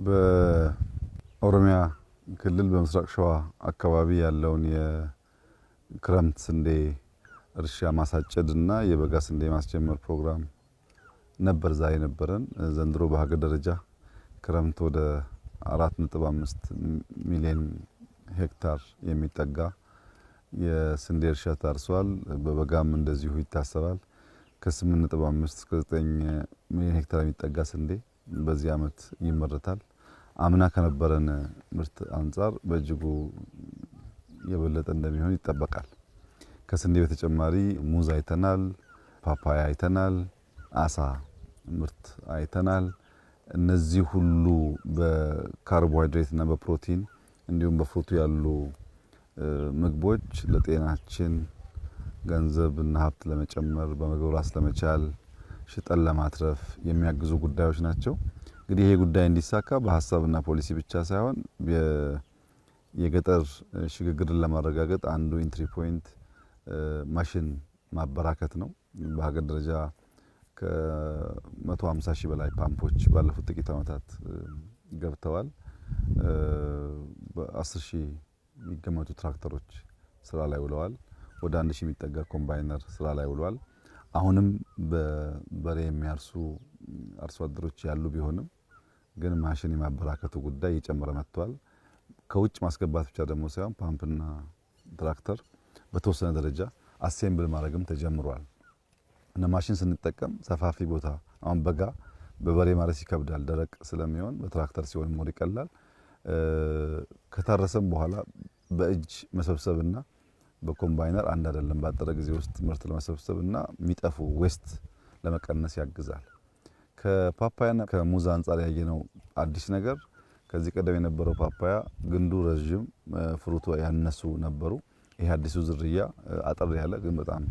በኦሮሚያ ክልል በምስራቅ ሸዋ አካባቢ ያለውን የክረምት ስንዴ እርሻ ማሳጨድና የበጋ ስንዴ ማስጀመር ፕሮግራም ነበር ዛሬ ነበረን። ዘንድሮ በሀገር ደረጃ ክረምት ወደ 4.5 ሚሊዮን ሄክታር የሚጠጋ የስንዴ እርሻ ታርሷል። በበጋም እንደዚሁ ይታሰባል። ከ8.5 እስከ 9 ሚሊዮን ሄክታር የሚጠጋ ስንዴ በዚህ ዓመት ይመረታል። አምና ከነበረን ምርት አንጻር በእጅጉ የበለጠ እንደሚሆን ይጠበቃል። ከስንዴ በተጨማሪ ሙዝ አይተናል፣ ፓፓያ አይተናል፣ አሳ ምርት አይተናል። እነዚህ ሁሉ በካርቦሃይድሬት እና በፕሮቲን እንዲሁም በፍሩቱ ያሉ ምግቦች ለጤናችን ገንዘብና ሀብት ለመጨመር በምግብ ራስ ለመቻል ሽጠን ለማትረፍ የሚያግዙ ጉዳዮች ናቸው። እንግዲህ ይሄ ጉዳይ እንዲሳካ በሀሳብና ፖሊሲ ብቻ ሳይሆን የገጠር ሽግግርን ለማረጋገጥ አንዱ ኢንትሪ ፖይንት ማሽን ማበራከት ነው። በሀገር ደረጃ ከ150 ሺህ በላይ ፓምፖች ባለፉት ጥቂት ዓመታት ገብተዋል። በ10 ሺህ የሚገመቱ ትራክተሮች ስራ ላይ ውለዋል። ወደ 1 ሺህ የሚጠጋ ኮምባይነር ስራ ላይ ውለዋል። አሁንም በበሬ የሚያርሱ አርሶ አደሮች ያሉ ቢሆንም ግን ማሽን የማበራከቱ ጉዳይ እየጨመረ መጥቷል። ከውጭ ማስገባት ብቻ ደግሞ ሳይሆን ፓምፕና ትራክተር በተወሰነ ደረጃ አሴምብል ማድረግም ተጀምሯል። እና ማሽን ስንጠቀም ሰፋፊ ቦታ አሁን በጋ በበሬ ማረስ ይከብዳል፣ ደረቅ ስለሚሆን በትራክተር ሲሆን ሞር ይቀላል። ከታረሰም በኋላ በእጅ መሰብሰብና በኮምባይነር አንድ አይደለም። ባጠረ ጊዜ ውስጥ ምርት ለመሰብሰብና የሚጠፉ ዌስት ለመቀነስ ያግዛል። ከፓፓያና ከሙዝ አንጻር ያየነው አዲስ ነገር ከዚህ ቀደም የነበረው ፓፓያ ግንዱ ረጅም ፍሩቱ ያነሱ ነበሩ። ይሄ አዲሱ ዝርያ አጠር ያለ ግን በጣም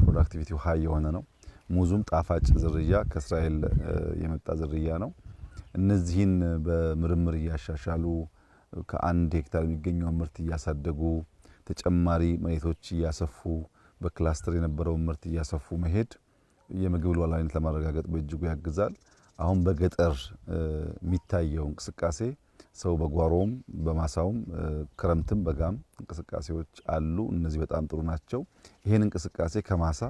ፕሮዳክቲቪቲው ሃይ የሆነ ነው። ሙዙም ጣፋጭ ዝርያ ከእስራኤል የመጣ ዝርያ ነው። እነዚህን በምርምር እያሻሻሉ ከ1 ሄክታር የሚገኘው ምርት እያሳደጉ ተጨማሪ መሬቶች እያሰፉ በክላስተር የነበረውን ምርት እያሰፉ መሄድ የምግብ ሉዓላዊነት ለማረጋገጥ በእጅጉ ያግዛል። አሁን በገጠር የሚታየው እንቅስቃሴ ሰው በጓሮም በማሳውም ክረምትም በጋም እንቅስቃሴዎች አሉ። እነዚህ በጣም ጥሩ ናቸው። ይሄን እንቅስቃሴ ከማሳ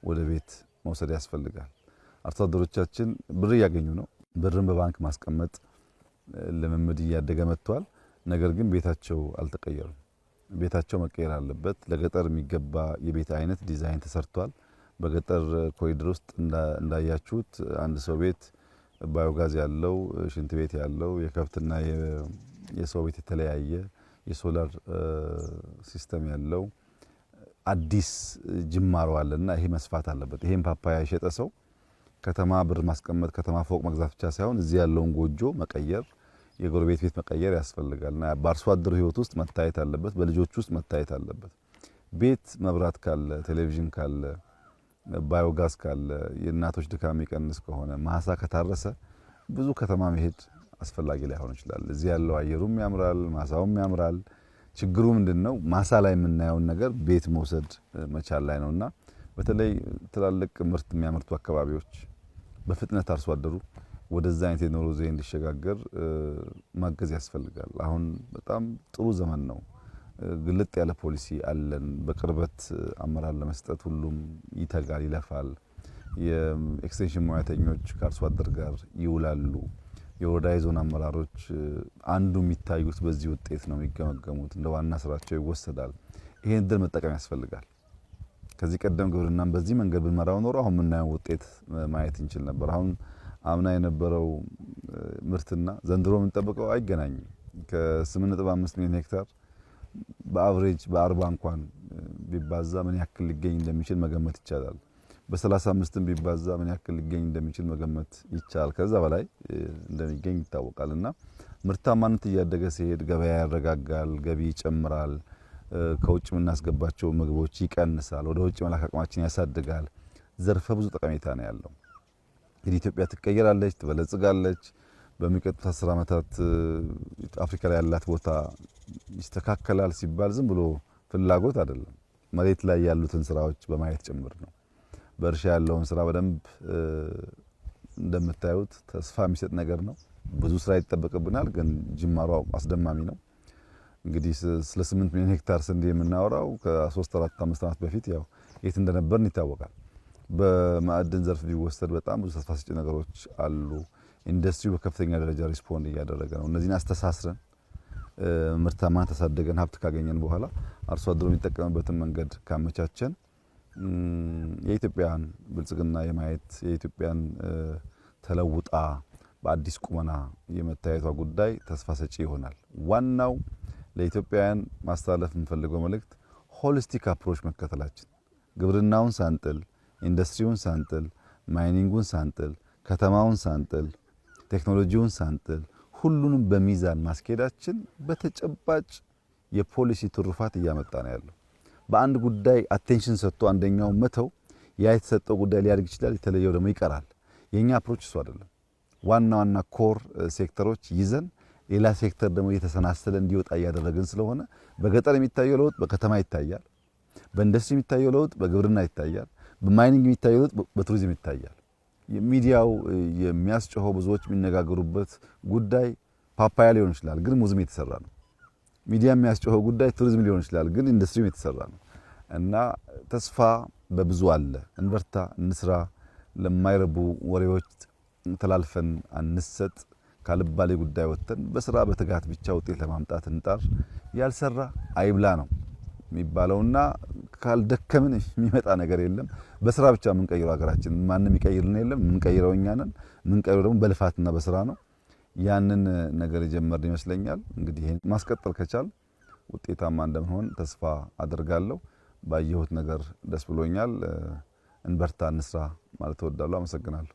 ወደ ቤት መውሰድ ያስፈልጋል። አርሶ አደሮቻችን ብር እያገኙ ነው። ብርን በባንክ ማስቀመጥ ልምምድ እያደገ መጥቷል። ነገር ግን ቤታቸው አልተቀየሩም። ቤታቸው መቀየር አለበት። ለገጠር የሚገባ የቤት አይነት ዲዛይን ተሰርቷል። በገጠር ኮሪደር ውስጥ እንዳያችሁት አንድ ሰው ቤት ባዮጋዝ ያለው፣ ሽንት ቤት ያለው፣ የከብትና የሰው ቤት የተለያየ የሶላር ሲስተም ያለው አዲስ ጅማሮ አለና ይሄ መስፋት አለበት። ይሄን ፓፓያ የሸጠ ሰው ከተማ ብር ማስቀመጥ ከተማ ፎቅ መግዛት ብቻ ሳይሆን እዚህ ያለውን ጎጆ መቀየር የጎረቤት ቤት መቀየር ያስፈልጋልና በአርሶ አደሩ ህይወት ውስጥ መታየት አለበት። በልጆች ውስጥ መታየት አለበት። ቤት መብራት ካለ፣ ቴሌቪዥን ካለ፣ ባዮጋዝ ካለ የእናቶች ድካም ይቀንስ ከሆነ ማሳ ከታረሰ ብዙ ከተማ መሄድ አስፈላጊ ላይሆን ይችላል። እዚህ ያለው አየሩም ያምራል፣ ማሳውም ያምራል። ችግሩ ምንድነው? ማሳ ላይ የምናየውን ነገር ቤት መውሰድ መቻል ላይ ነውና በተለይ ትላልቅ ምርት የሚያመርቱ አካባቢዎች በፍጥነት አርሶ አደሩ ወደዛ አይነት የኑሮ ዘይቤ እንዲሸጋገር ማገዝ ያስፈልጋል። አሁን በጣም ጥሩ ዘመን ነው። ግልጥ ያለ ፖሊሲ አለን። በቅርበት አመራር ለመስጠት ሁሉም ይተጋል፣ ይለፋል። የኤክስቴንሽን ሙያተኞች ከአርሶ አደር ጋር ይውላሉ። የወረዳ ዞን አመራሮች አንዱ የሚታዩት በዚህ ውጤት ነው የሚገመገሙት፣ እንደ ዋና ስራቸው ይወሰዳል። ይሄን እድል መጠቀም ያስፈልጋል። ከዚህ ቀደም ግብርናን በዚህ መንገድ ብንመራው ኖሮ አሁን የምናየው ውጤት ማየት እንችል ነበር። አሁን አምና የነበረው ምርትና ዘንድሮ የምንጠብቀው አይገናኝም። ከ8.5 ሚሊዮን ሄክታር በአቨሬጅ በ40 እንኳን ቢባዛ ምን ያክል ሊገኝ እንደሚችል መገመት ይቻላል። በ35 ቢባዛ ምን ያክል ሊገኝ እንደሚችል መገመት ይቻላል። ከዛ በላይ እንደሚገኝ ይታወቃልና ምርታማነት እያደገ ሲሄድ ገበያ ያረጋጋል፣ ገቢ ይጨምራል፣ ከውጭ የምናስገባቸው ምግቦች ይቀንሳል፣ ወደ ውጭ መላክ አቅማችን ያሳድጋል። ዘርፈ ብዙ ጠቀሜታ ነው ያለው። እንግዲህ ኢትዮጵያ ትቀየራለች፣ ትበለጽጋለች። በሚቀጥሉት 10 ዓመታት አፍሪካ ላይ ያላት ቦታ ይስተካከላል ሲባል ዝም ብሎ ፍላጎት አይደለም። መሬት ላይ ያሉትን ስራዎች በማየት ጭምር ነው። በእርሻ ያለውን ስራ በደንብ እንደምታዩት ተስፋ የሚሰጥ ነገር ነው። ብዙ ስራ ይጠበቅብናል፣ ግን ጅማሮ አስደማሚ ነው። እንግዲህ ስለ 8 ሚሊዮን ሄክታር ስንዴ የምናወራው ከ3 4 5 ዓመት በፊት ያው የት እንደነበርን ይታወቃል። በማዕድን ዘርፍ ቢወሰድ በጣም ብዙ ተስፋ ሰጪ ነገሮች አሉ። ኢንዱስትሪው በከፍተኛ ደረጃ ሪስፖንድ እያደረገ ነው። እነዚህን አስተሳስረን ምርታማን ተሳደገን ሀብት ካገኘን በኋላ አርሶ አደሩ የሚጠቀምበትን መንገድ ካመቻቸን የኢትዮጵያን ብልጽግና የማየት የኢትዮጵያን ተለውጣ በአዲስ ቁመና የመታየቷ ጉዳይ ተስፋ ሰጪ ይሆናል። ዋናው ለኢትዮጵያውያን ማስተላለፍ የምንፈልገው መልእክት ሆሊስቲክ አፕሮች መከተላችን፣ ግብርናውን ሳንጥል፣ ኢንዱስትሪውን ሳንጥል፣ ማይኒንጉን ሳንጥል፣ ከተማውን ሳንጥል፣ ቴክኖሎጂውን ሳንጥል ሁሉንም በሚዛን ማስኬዳችን በተጨባጭ የፖሊሲ ትሩፋት እያመጣ ነው ያለው። በአንድ ጉዳይ አቴንሽን ሰጥቶ አንደኛው መተው ያ የተሰጠው ጉዳይ ሊያድግ ይችላል፣ የተለየው ደግሞ ይቀራል። የኛ አፕሮች እሱ አይደለም። ዋና ዋና ኮር ሴክተሮች ይዘን ሌላ ሴክተር ደግሞ እየተሰናሰለ እንዲወጣ እያደረግን ስለሆነ በገጠር የሚታየው ለውጥ በከተማ ይታያል፣ በኢንዱስትሪ የሚታየው ለውጥ በግብርና ይታያል፣ በማይኒንግ የሚታየው ለውጥ በቱሪዝም ይታያል። ሚዲያው የሚያስጨሆው ብዙዎች የሚነጋገሩበት ጉዳይ ፓፓያ ሊሆን ይችላል፣ ግን ሙዝም የተሰራ ነው። ሚዲያ የሚያስጨሆው ጉዳይ ቱሪዝም ሊሆን ይችላል፣ ግን ኢንዱስትሪም የተሰራ ነው። እና ተስፋ በብዙ አለ። እንበርታ፣ እንስራ። ለማይረቡ ወሬዎች ተላልፈን አንሰጥ። ካልባሌ ጉዳይ ወጥተን በስራ በትጋት ብቻ ውጤት ለማምጣት እንጣር። ያልሰራ አይብላ ነው የሚባለውና ካልደከምን የሚመጣ ነገር የለም። በስራ ብቻ የምንቀይረው ሀገራችን ማንም ይቀይርልን የለም። የምንቀይረው እኛ ነን። የምንቀይረው ደግሞ በልፋትና በስራ ነው። ያንን ነገር የጀመርን ይመስለኛል። እንግዲህ ይሄን ማስቀጠል ከቻል ውጤታማ እንደምንሆን ተስፋ አደርጋለሁ። ባየሁት ነገር ደስ ብሎኛል። እንበርታ፣ እንስራ ማለት እወዳለሁ። አመሰግናለሁ።